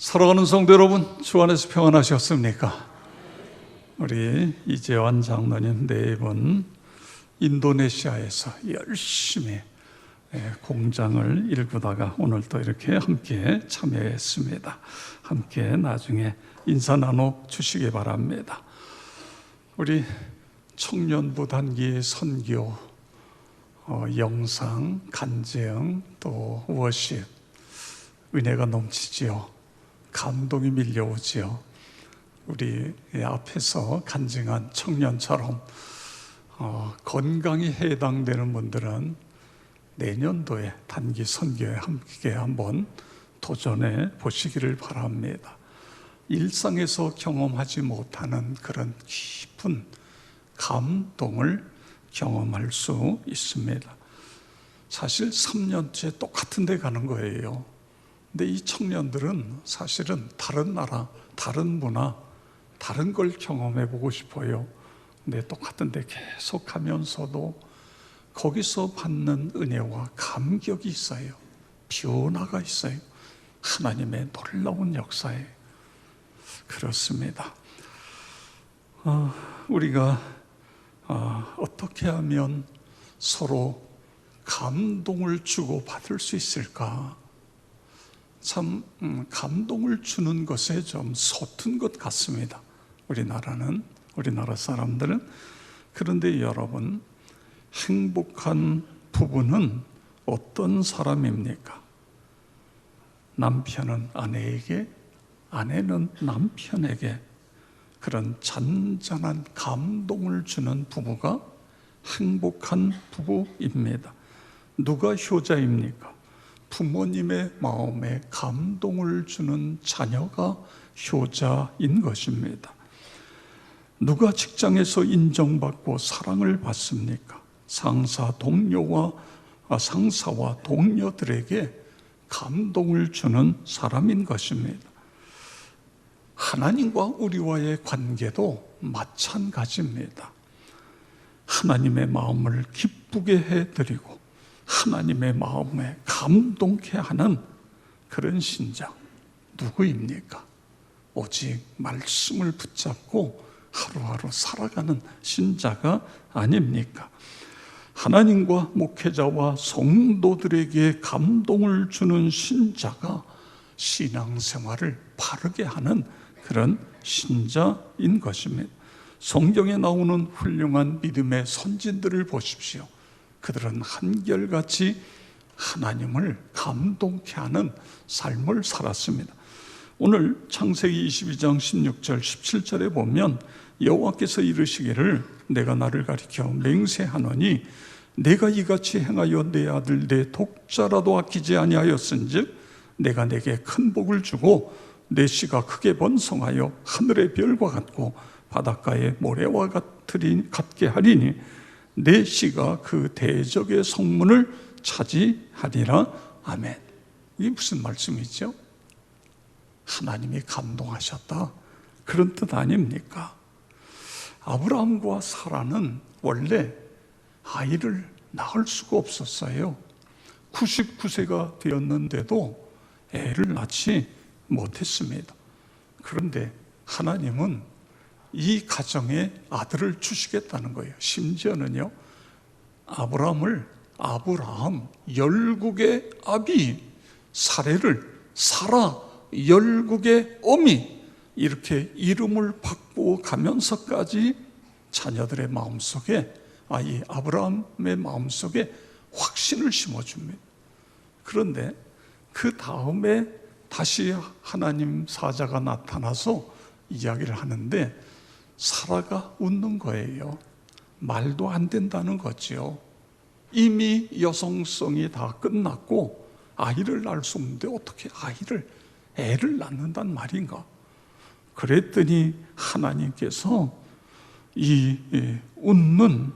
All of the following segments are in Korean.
사랑하는 성도 여러분, 주 안에서 평안하셨습니까? 우리 이재환 장로님 네 분 인도네시아에서 열심히 공장을 일구다가 오늘 또 이렇게 함께 참여했습니다. 함께 나중에 인사 나눠 주시기 바랍니다. 우리 청년부 단기 선교, 영상, 간증, 또 워십, 은혜가 넘치지요. 감동이 밀려오지요. 우리 앞에서 간증한 청년처럼 건강이 해당되는 분들은 내년도에 단기 선교에 함께 한번 도전해 보시기를 바랍니다. 일상에서 경험하지 못하는 그런 깊은 감동을 경험할 수 있습니다. 사실 3년째 똑같은 데 가는 거예요. 근데 이 청년들은 사실은 다른 나라, 다른 문화, 다른 걸 경험해 보고 싶어요. 근데 똑같은 데 계속 가면서도 거기서 받는 은혜와 감격이 있어요. 변화가 있어요. 하나님의 놀라운 역사에. 그렇습니다. 우리가 어떻게 하면 서로 감동을 주고받을 수 있을까? 참 감동을 주는 것에 좀 서툰 것 같습니다. 우리나라 사람들은. 그런데 여러분, 행복한 부부는 어떤 사람입니까? 남편은 아내에게, 아내는 남편에게 그런 잔잔한 감동을 주는 부부가 행복한 부부입니다. 누가 효자입니까? 부모님의 마음에 감동을 주는 자녀가 효자인 것입니다. 누가 직장에서 인정받고 사랑을 받습니까? 상사와 동료들에게 감동을 주는 사람인 것입니다. 하나님과 우리와의 관계도 마찬가지입니다. 하나님의 마음을 기쁘게 해드리고 하나님의 마음에 감동케 하는 그런 신자 누구입니까? 오직 말씀을 붙잡고 하루하루 살아가는 신자가 아닙니까? 하나님과 목회자와 성도들에게 감동을 주는 신자가 신앙생활을 바르게 하는 그런 신자인 것입니다. 성경에 나오는 훌륭한 믿음의 선진들을 보십시오. 그들은 한결같이 하나님을 감동케 하는 삶을 살았습니다. 오늘 창세기 22장 16절 17절에 보면 여호와께서 이르시기를 내가 나를 가리켜 맹세하노니 내가 이같이 행하여 내 아들 내 독자라도 아끼지 아니하였은즉 내가 내게 큰 복을 주고 내 씨가 크게 번성하여 하늘의 별과 같고 바닷가의 모래와 같게 하리니 내 씨가 그 대적의 성문을 차지하리라. 아멘. 이게 무슨 말씀이죠? 하나님이 감동하셨다, 그런 뜻 아닙니까? 아브라함과 사라는 원래 아이를 낳을 수가 없었어요. 99세가 되었는데도 애를 낳지 못했습니다. 그런데 하나님은 이 가정에 아들을 주시겠다는 거예요. 심지어는요, 아브라함 열국의 아비, 사라 열국의 어미, 이렇게 이름을 바꾸어 가면서까지 자녀들의 마음속에, 이 아브라함의 마음속에 확신을 심어줍니다. 그런데 그 다음에 다시 하나님 사자가 나타나서 이야기를 하는데 사라가 웃는 거예요. 말도 안 된다는 거죠. 이미 여성성이 다 끝났고 아이를 낳을 수 없는데 어떻게 애를 낳는단 말인가? 그랬더니 하나님께서 이 웃는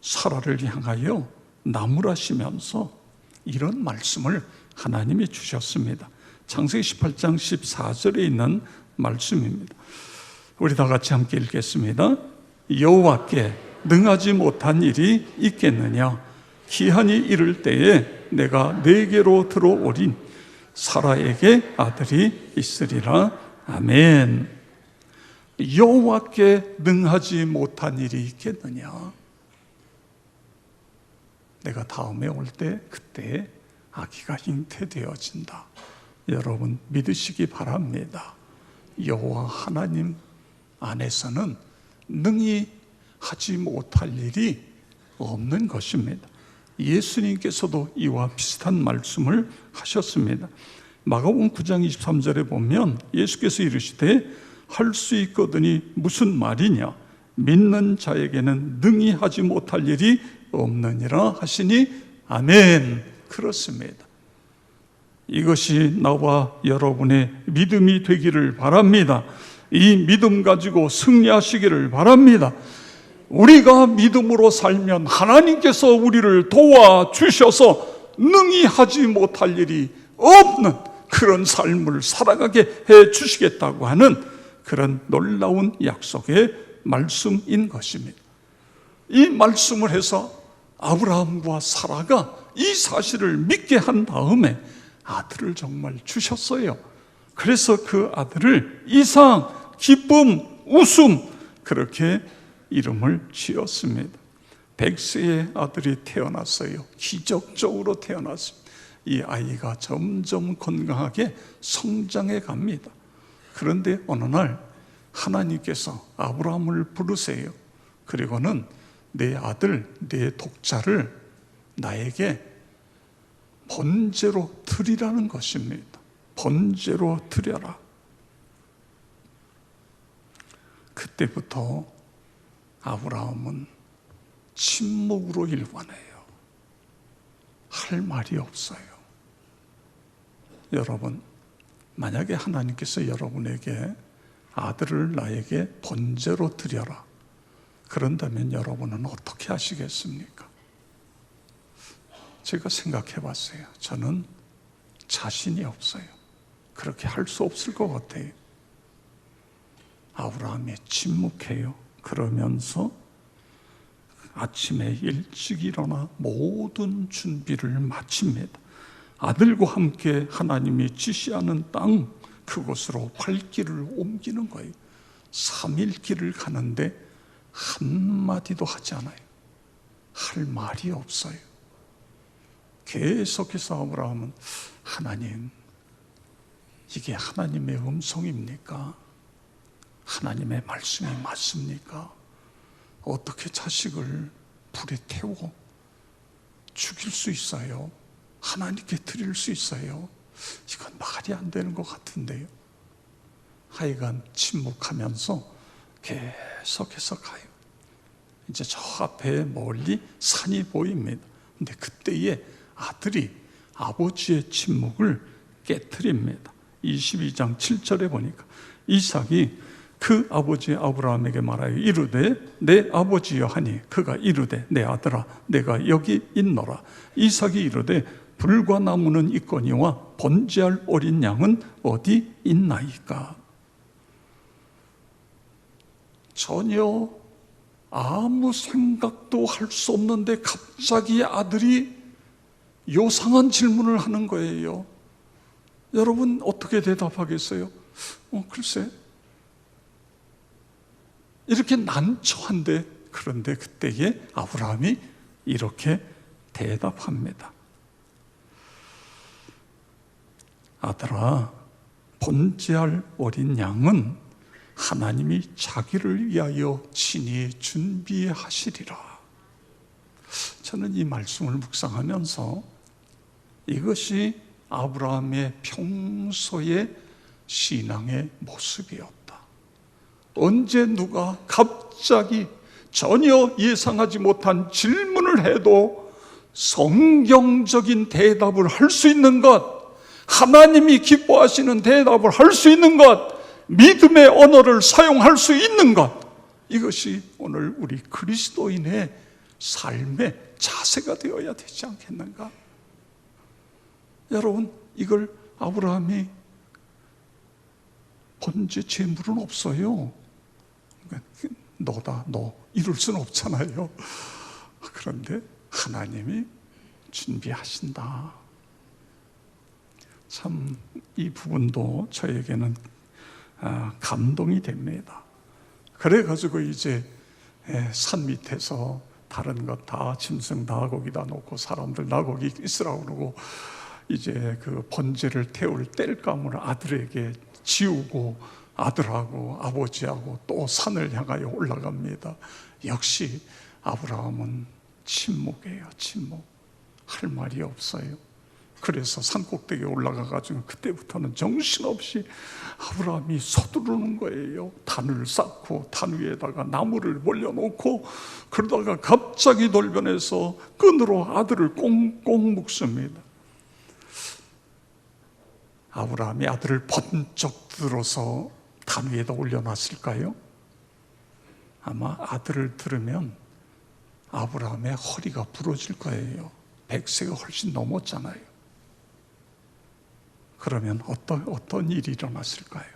사라를 향하여 나무라시면서 이런 말씀을 하나님이 주셨습니다. 창세기 18장 14절에 있는 말씀입니다. 우리 다 같이 함께 읽겠습니다. 여호와께 능하지 못한 일이 있겠느냐? 기한이 이를 때에 내가 내게로 들어오린 사라에게 아들이 있으리라. 아멘. 여호와께 능하지 못한 일이 있겠느냐? 내가 다음에 올 때 그때 아기가 잉태되어진다. 여러분 믿으시기 바랍니다. 여호와 하나님 안에서는 능히 하지 못할 일이 없는 것입니다. 예수님께서도 이와 비슷한 말씀을 하셨습니다. 마가복음 9장 23절에 보면 예수께서 이르시되 할 수 있거든이 무슨 말이냐? 믿는 자에게는 능히 하지 못할 일이 없느니라 하시니 아멘. 그렇습니다. 이것이 나와 여러분의 믿음이 되기를 바랍니다. 이 믿음 가지고 승리하시기를 바랍니다. 우리가 믿음으로 살면 하나님께서 우리를 도와주셔서 능히 하지 못할 일이 없는 그런 삶을 살아가게 해 주시겠다고 하는 그런 놀라운 약속의 말씀인 것입니다. 이 말씀을 해서 아브라함과 사라가 이 사실을 믿게 한 다음에 아들을 정말 주셨어요. 그래서 그 아들을 이상, 기쁨, 웃음 그렇게 이름을 지었습니다. 100세의 아들이 태어났어요. 기적적으로 태어났습니다. 이 아이가 점점 건강하게 성장해 갑니다. 그런데 어느 날 하나님께서 아브라함을 부르세요. 그리고는 내 아들, 내 독자를 나에게 번제로 드리라는 것입니다. 번제로 드려라. 그때부터 아브라함은 침묵으로 일관해요. 할 말이 없어요. 여러분, 만약에 하나님께서 여러분에게 아들을 나에게 번제로 드려라. 그런다면 여러분은 어떻게 하시겠습니까? 제가 생각해 봤어요. 저는 자신이 없어요. 그렇게 할 수 없을 것 같아요. 아브라함이 침묵해요. 그러면서 아침에 일찍 일어나 모든 준비를 마칩니다. 아들과 함께 하나님이 지시하는 땅, 그곳으로 발길을 옮기는 거예요. 3일 길을 가는데 한마디도 하지 않아요. 할 말이 없어요. 계속해서 아브라함은 하나님, 이게 하나님의 음성입니까? 하나님의 말씀이 맞습니까? 어떻게 자식을 불에 태워 죽일 수 있어요? 하나님께 드릴 수 있어요? 이건 말이 안 되는 것 같은데요. 하여간 침묵하면서 계속해서 가요. 이제 저 앞에 멀리 산이 보입니다. 근데 그때에 아들이 아버지의 침묵을 깨트립니다. 22장 7절에 보니까 이삭이 그 아버지 아브라함에게 말하여 이르되 내 아버지여 하니 그가 이르되 내 아들아 내가 여기 있노라. 이삭이 이르되 불과 나무는 있거니와 번제할 어린 양은 어디 있나이까. 전혀 아무 생각도 할 수 없는데 갑자기 아들이 요상한 질문을 하는 거예요. 여러분 어떻게 대답하겠어요? 글쎄, 이렇게 난처한데, 그런데 그때에 아브라함이 이렇게 대답합니다. 아들아, 번제할 어린 양은 하나님이 자기를 위하여 친히 준비하시리라. 저는 이 말씀을 묵상하면서 이것이 아브라함의 평소의 신앙의 모습이었다. 언제 누가 갑자기 전혀 예상하지 못한 질문을 해도 성경적인 대답을 할 수 있는 것, 하나님이 기뻐하시는 대답을 할 수 있는 것, 믿음의 언어를 사용할 수 있는 것, 이것이 오늘 우리 그리스도인의 삶의 자세가 되어야 되지 않겠는가? 여러분, 이걸 아브라함이 번제 제물은 없어요. 너다, 너 이룰 수는 없잖아요. 그런데 하나님이 준비하신다. 참 이 부분도 저에게는 감동이 됩니다. 그래가지고 이제 산 밑에서 다른 것 다 짐승 다 거기다 놓고 사람들 다 거기 있으라고 그러고 이제 그 번제를 태울 땔감을 아들에게 지우고 아들하고 아버지하고 또 산을 향하여 올라갑니다. 역시 아브라함은 침묵이에요. 침묵. 할 말이 없어요. 그래서 산꼭대기에 올라가가지고 그때부터는 정신없이 아브라함이 서두르는 거예요. 단을 쌓고 단 위에다가 나무를 몰려놓고 그러다가 갑자기 돌변해서 끈으로 아들을 꽁꽁 묶습니다. 아브라함이 아들을 번쩍 들어서 단 위에다 올려놨을까요? 아마 아들을 들으면 아브라함의 허리가 부러질 거예요. 100세가 훨씬 넘었잖아요. 그러면 어떤 일이 일어났을까요?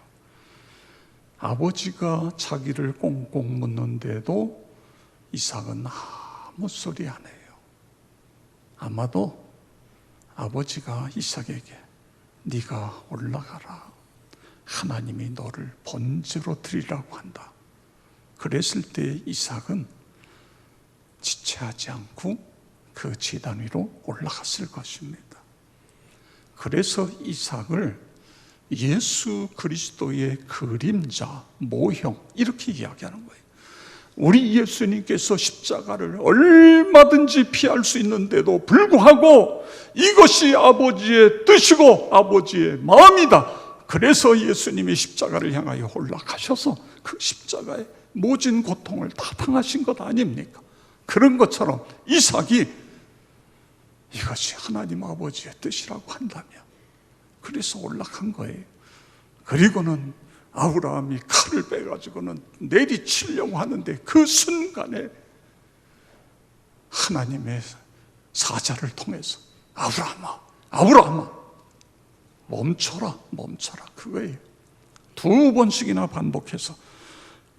아버지가 자기를 꽁꽁 묶는데도 이삭은 아무 소리 안 해요. 아마도 아버지가 이삭에게 네가 올라가라. 하나님이 너를 번제로 드리라고 한다. 그랬을 때 이삭은 지체하지 않고 그 제단 위로 올라갔을 것입니다. 그래서 이삭을 예수 그리스도의 그림자, 모형 이렇게 이야기하는 거예요. 우리 예수님께서 십자가를 얼마든지 피할 수 있는데도 불구하고 이것이 아버지의 뜻이고 아버지의 마음이다. 그래서 예수님이 십자가를 향하여 올라가셔서 그 십자가의 모진 고통을 다 당하신 것 아닙니까? 그런 것처럼 이삭이 이것이 하나님 아버지의 뜻이라고 한다면 그래서 올라간 거예요. 그리고는 아브라함이 칼을 빼가지고는 내리치려고 하는데 그 순간에 하나님의 사자를 통해서 아브라함아, 아브라함아, 멈춰라, 멈춰라, 그거예요. 2번씩이나 반복해서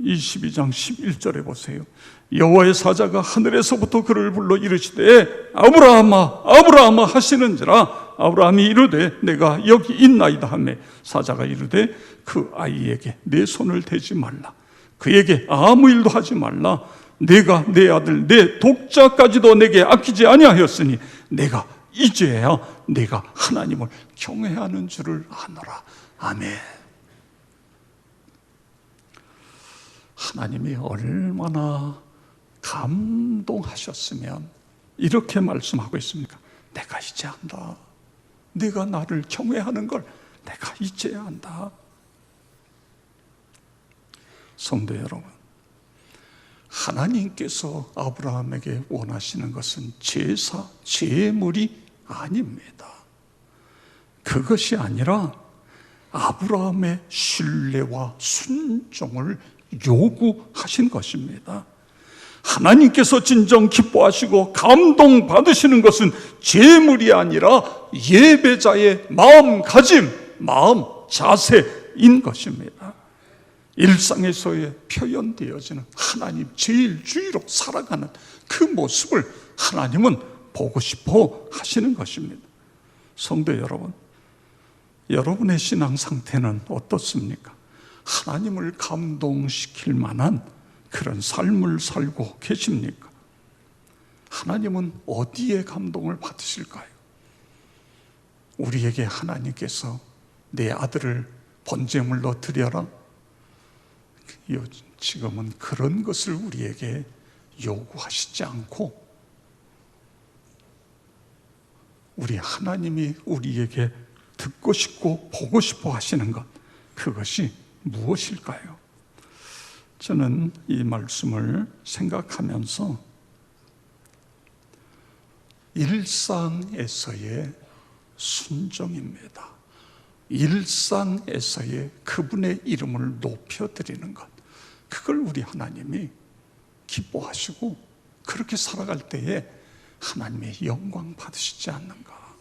22장 11절에 보세요. 여호와의 사자가 하늘에서부터 그를 불러 이르시되 아브라함아, 아브라함아 하시는지라. 아브라함이 이르되 내가 여기 있나이다 하매 사자가 이르되 그 아이에게 내 손을 대지 말라. 그에게 아무 일도 하지 말라. 내가 내 아들 내 독자까지도 내게 아끼지 아니하였으니 내가 이제야 내가 하나님을 경외하는 줄을 아노라. 아멘. 하나님이 얼마나 감동하셨으면 이렇게 말씀하고 있습니까? 내가 이제 안다. 네가 나를 경외하는 걸 내가 이제야 안다. 성도 여러분, 하나님께서 아브라함에게 원하시는 것은 제사, 제물이 아닙니다. 그것이 아니라 아브라함의 신뢰와 순종을 요구하신 것입니다. 하나님께서 진정 기뻐하시고 감동받으시는 것은 제물이 아니라 예배자의 마음가짐, 마음 자세인 것입니다. 일상에서의 표현되어지는 하나님 제일주의로 살아가는 그 모습을 하나님은 보고 싶어 하시는 것입니다. 성도 여러분, 여러분의 신앙 상태는 어떻습니까? 하나님을 감동시킬 만한 그런 삶을 살고 계십니까? 하나님은 어디에 감동을 받으실까요? 우리에게 하나님께서 내 아들을 번제물로 드려라. 지금은 그런 것을 우리에게 요구하시지 않고 우리 하나님이 우리에게 듣고 싶고 보고 싶어 하시는 것, 그것이 무엇일까요? 저는 이 말씀을 생각하면서 일상에서의 순종입니다. 일상에서의 그분의 이름을 높여드리는 것, 그걸 우리 하나님이 기뻐하시고 그렇게 살아갈 때에 하나님의 영광 받으시지 않는가.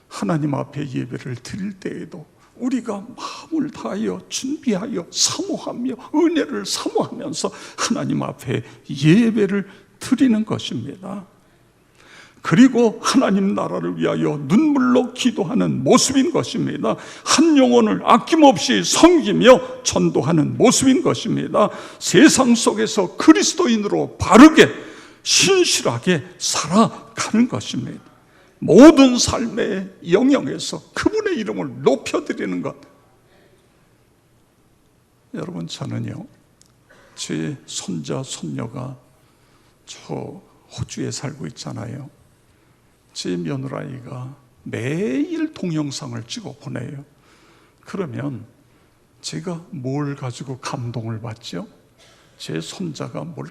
하나님 앞에 예배를 드릴 때에도 우리가 마음을 다하여 준비하여 사모하며 은혜를 사모하면서 하나님 앞에 예배를 드리는 것입니다. 그리고 하나님 나라를 위하여 눈물로 기도하는 모습인 것입니다. 한 영혼을 아낌없이 섬기며 전도하는 모습인 것입니다. 세상 속에서 그리스도인으로 바르게 신실하게 살아가는 것입니다. 모든 삶의 영역에서 그분의 이름을 높여드리는 것. 여러분, 저는요, 제 손자 손녀가 저 호주에 살고 있잖아요. 제 며느라이가 매일 동영상을 찍어 보내요. 그러면 제가 뭘 가지고 감동을 받죠? 제 손자가 뭘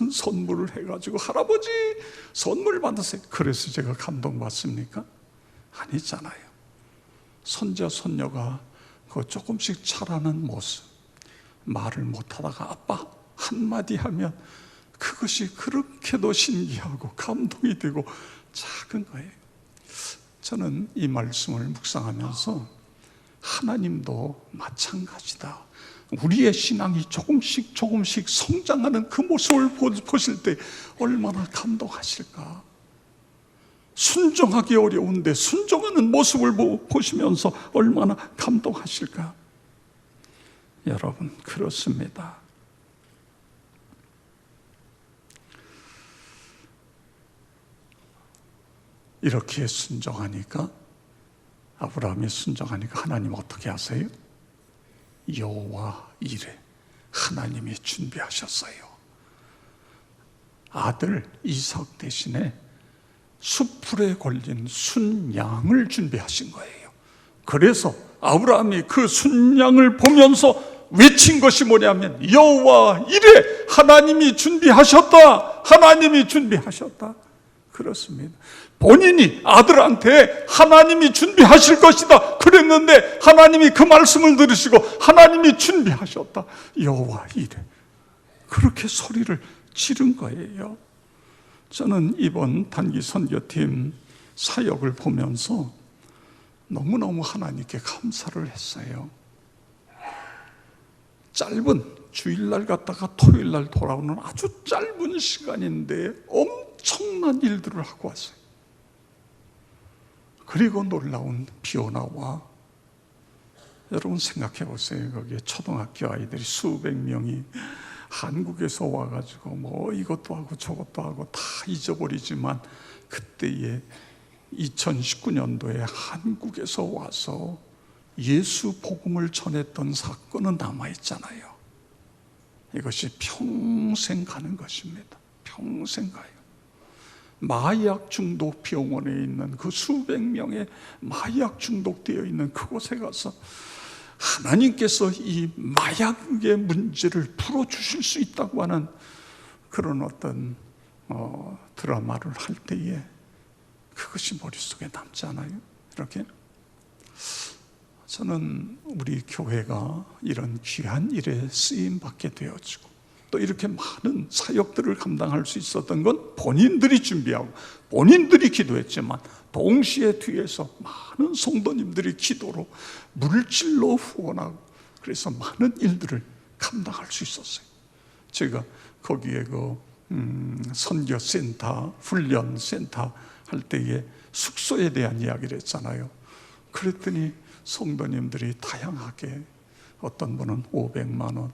큰 선물을 해가지고 할아버지 선물 받으세요. 그래서 제가 감동받습니까? 아니잖아요. 손자 손녀가 그 조금씩 자라는 모습, 말을 못하다가 아빠 한마디 하면 그것이 그렇게도 신기하고 감동이 되고 작은 거예요. 저는 이 말씀을 묵상하면서 하나님도 마찬가지다. 우리의 신앙이 조금씩 성장하는 그 모습을 보실 때 얼마나 감동하실까. 순종하기 어려운데 순종하는 모습을 보시면서 얼마나 감동하실까. 여러분, 그렇습니다. 이렇게 순종하니까, 아브라함이 순종하니까 하나님 어떻게 하세요? 여호와 이레, 하나님이 준비하셨어요. 아들 이삭 대신에 숯불에 걸린 순양을 준비하신 거예요. 그래서 아브라함이 그 순양을 보면서 외친 것이 뭐냐면 여호와 이레, 하나님이 준비하셨다, 하나님이 준비하셨다. 그렇습니다. 본인이 아들한테 하나님이 준비하실 것이다 그랬는데 하나님이 그 말씀을 들으시고 하나님이 준비하셨다, 여호와 이레, 그렇게 소리를 지른 거예요. 저는 이번 단기 선교팀 사역을 보면서 너무너무 하나님께 감사를 했어요. 짧은 주일날 갔다가 토요일날 돌아오는 아주 짧은 시간인데 엄청난 일들을 하고 왔어요. 그리고 놀라운 비오나와, 여러분 생각해 보세요. 거기에 초등학교 아이들이 수백 명이 한국에서 와가지고 뭐 이것도 하고 저것도 하고 다 잊어버리지만 그때에 2019년도에 한국에서 와서 예수 복음을 전했던 사건은 남아있잖아요. 이것이 평생 가는 것입니다. 평생 가요. 마약 중독 병원에 있는 그 수백 명의 마약 중독되어 있는 그곳에 가서 하나님께서 이 마약의 문제를 풀어주실 수 있다고 하는 그런 어떤 드라마를 할 때에 그것이 머릿속에 남지 않아요? 이렇게 저는 우리 교회가 이런 귀한 일에 쓰임받게 되어지고 또 이렇게 많은 사역들을 감당할 수 있었던 건 본인들이 준비하고 본인들이 기도했지만 동시에 뒤에서 많은 성도님들이 기도로 물질로 후원하고 그래서 많은 일들을 감당할 수 있었어요. 제가 거기에 선교센터, 훈련센터 할 때에 숙소에 대한 이야기를 했잖아요. 그랬더니 성도님들이 다양하게, 어떤 분은 500만 원,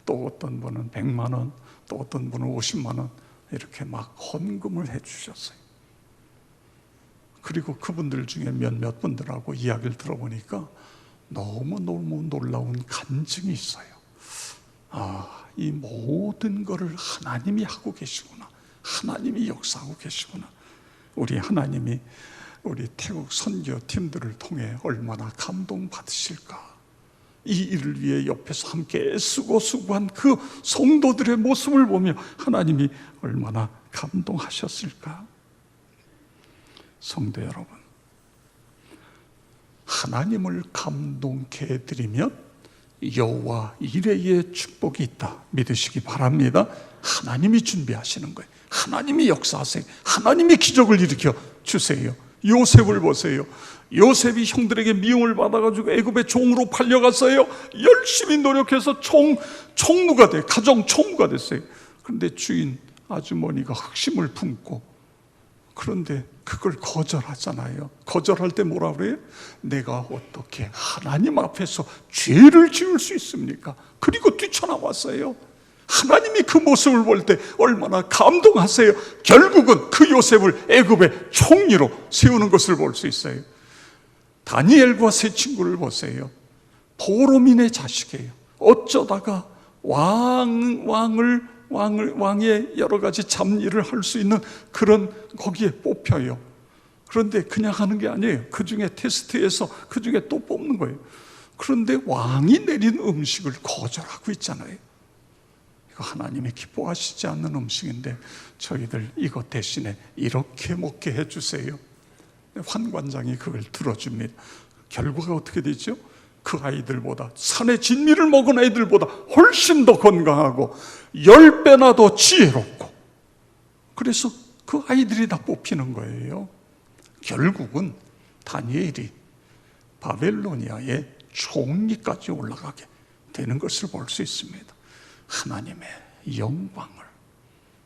또 어떤 분은 100만 원, 또 어떤 분은 50만 원 이렇게 막 헌금을 해주셨어요. 그리고 그분들 중에 몇몇 분들하고 이야기를 들어보니까 너무너무 놀라운 간증이 있어요. 아, 이 모든 것을 하나님이 하고 계시구나, 하나님이 역사하고 계시구나. 우리 하나님이 우리 태국 선교팀들을 통해 얼마나 감동받으실까. 이 일을 위해 옆에서 함께 애쓰고 수고한 그 성도들의 모습을 보며 하나님이 얼마나 감동하셨을까. 성도 여러분, 하나님을 감동케 해드리면 여호와 이레의 축복이 있다 믿으시기 바랍니다. 하나님이 준비하시는 거예요. 하나님이 역사하세요. 하나님이 기적을 일으켜 주세요. 요셉을 보세요. 요셉이 형들에게 미움을 받아가지고 애굽의 종으로 팔려갔어요. 열심히 노력해서 총무가 돼, 가정 총무가 됐어요. 그런데 주인 아주머니가 흑심을 품고 그런데 그걸 거절하잖아요. 거절할 때 뭐라 그래요? 내가 어떻게 하나님 앞에서 죄를 지을 수 있습니까? 그리고 뛰쳐나왔어요. 하나님이 그 모습을 볼 때 얼마나 감동하세요. 결국은 그 요셉을 애굽의 총리로 세우는 것을 볼 수 있어요. 다니엘과 세 친구를 보세요. 보로민의 자식이에요. 어쩌다가 왕의 여러 가지 잡일을 할 수 있는 그런 거기에 뽑혀요. 그런데 그냥 하는 게 아니에요. 그 중에 테스트에서 그 중에 또 뽑는 거예요. 그런데 왕이 내린 음식을 거절하고 있잖아요. 이거 하나님이 기뻐하시지 않는 음식인데 저희들 이것 대신에 이렇게 먹게 해주세요. 환관장이 그걸 들어줍니다. 결과가 어떻게 되죠? 그 아이들보다, 산의 진미를 먹은 아이들보다 훨씬 더 건강하고 10배나 더 지혜롭고, 그래서 그 아이들이 다 뽑히는 거예요. 결국은 다니엘이 바벨로니아의 총리까지 올라가게 되는 것을 볼 수 있습니다. 하나님의 영광을,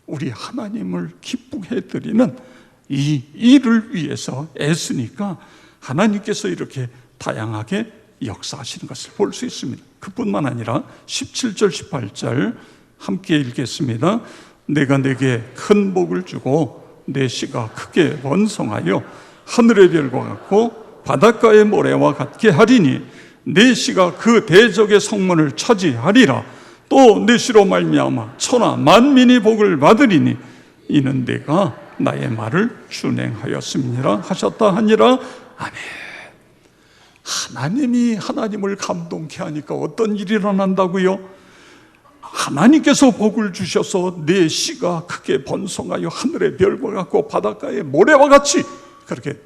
우리 하나님을 기쁘게 해드리는 이 일을 위해서 애쓰니까 하나님께서 이렇게 다양하게 역사하시는 것을 볼 수 있습니다. 그뿐만 아니라 17절 18절 함께 읽겠습니다. 내가 내게 큰 복을 주고 내 씨가 크게 번성하여 하늘의 별과 같고 바닷가의 모래와 같게 하리니 내 씨가 그 대적의 성문을 차지하리라. 또 내 씨로 말미암아 천하 만민이 복을 받으리니 이는 내가 나의 말을 준행하였음이라 하셨다 하니라. 아멘. 하나님이 하나님을 감동케 하니까 어떤 일이 일어난다고요? 하나님께서 복을 주셔서 내 씨가 크게 번성하여 하늘의 별과 같고 바닷가의 모래와 같이, 그렇게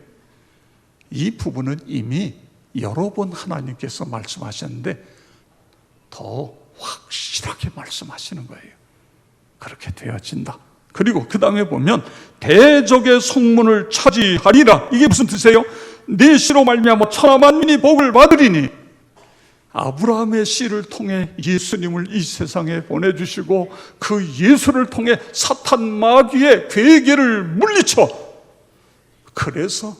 이 부분은 이미 여러 번 하나님께서 말씀하셨는데 더 확실하게 말씀하시는 거예요. 그렇게 되어진다. 그리고 그 다음에 보면 대적의 성문을 차지하리라. 이게 무슨 뜻이에요? 내 씨로 말미암아 천하 만민이 복을 받으리니, 아브라함의 씨를 통해 예수님을 이 세상에 보내주시고 그 예수를 통해 사탄 마귀의 괴계를 물리쳐, 그래서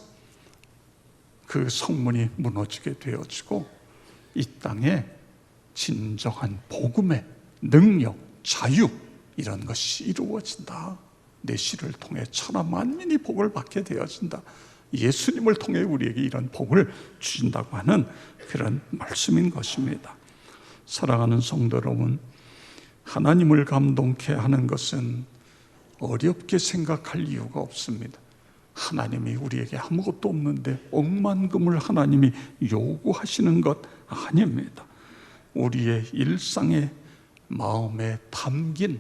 그 성문이 무너지게 되어지고 이 땅에 진정한 복음의 능력, 자유, 이런 것이 이루어진다. 내 씨를 통해 천하 만민이 복을 받게 되어진다. 예수님을 통해 우리에게 이런 복을 주신다고 하는 그런 말씀인 것입니다. 사랑하는 성도 여러분, 하나님을 감동케 하는 것은 어렵게 생각할 이유가 없습니다. 하나님이 우리에게 아무것도 없는데 억만금을 하나님이 요구하시는 것 아닙니다. 우리의 일상의 마음에 담긴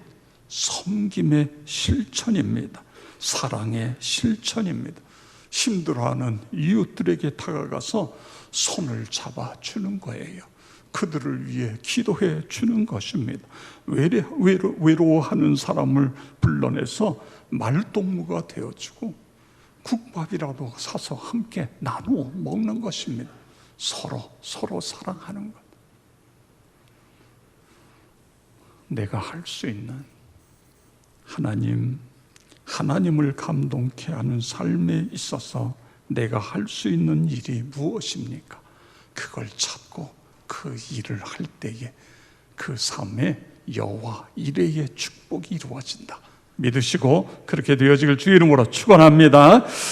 섬김의 실천입니다. 사랑의 실천입니다. 힘들어하는 이웃들에게 다가가서 손을 잡아주는 거예요. 그들을 위해 기도해 주는 것입니다. 외로워하는 사람을 불러내서 말동무가 되어주고 국밥이라도 사서 함께 나누어 먹는 것입니다. 서로 사랑하는 것. 내가 할 수 있는 하나님을 감동케 하는 삶에 있어서 내가 할 수 있는 일이 무엇입니까? 그걸 찾고 그 일을 할 때에 그 삶에 여호와 이레의 축복이 이루어진다. 믿으시고 그렇게 되어지길 주의 이름으로 축원합니다.